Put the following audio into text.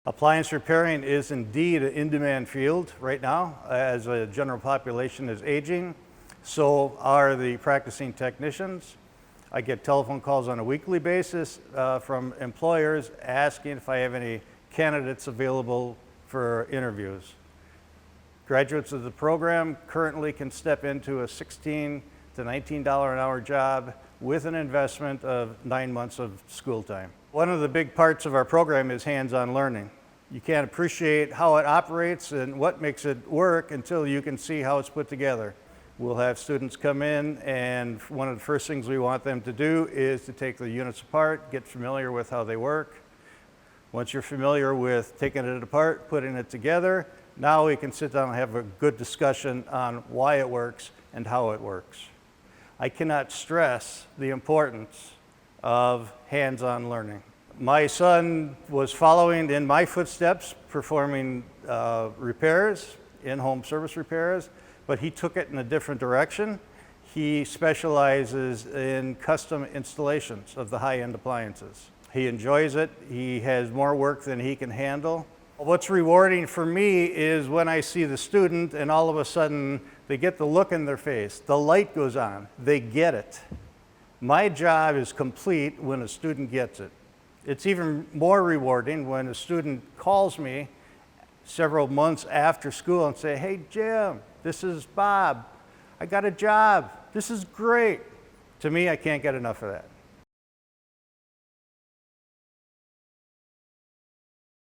Appliance repairing is indeed an in-demand field right now, as the general population is aging. So are the practicing technicians. I get telephone calls on a weekly basis from employers asking if I have any candidates available for interviews. Graduates of the program currently can step into a $16 to $19 an hour job with an investment of 9 months of school time. One of the big parts of our program is hands-on learning. You can't appreciate how it operates and what makes it work until you can see how it's put together. We'll have students come in, and one of the first things we want them to do is to take the units apart, get familiar with how they work. Once you're familiar with taking it apart, putting it together, now we can sit down and have a good discussion on why it works and how it works. I cannot stress the importance of hands-on learning. My son was following in my footsteps, performing repairs, in-home service repairs, but he took it in a different direction. He specializes in custom installations of the high-end appliances. He enjoys it. He has more work than he can handle. What's rewarding for me is when I see the student and all of a sudden they get the look in their face, the light goes on, they get it. My job is complete when a student gets it. It's even more rewarding when a student calls me several months after school and say, "Hey Jim, this is Bob. I got a job. This is great." To me, I can't get enough of that.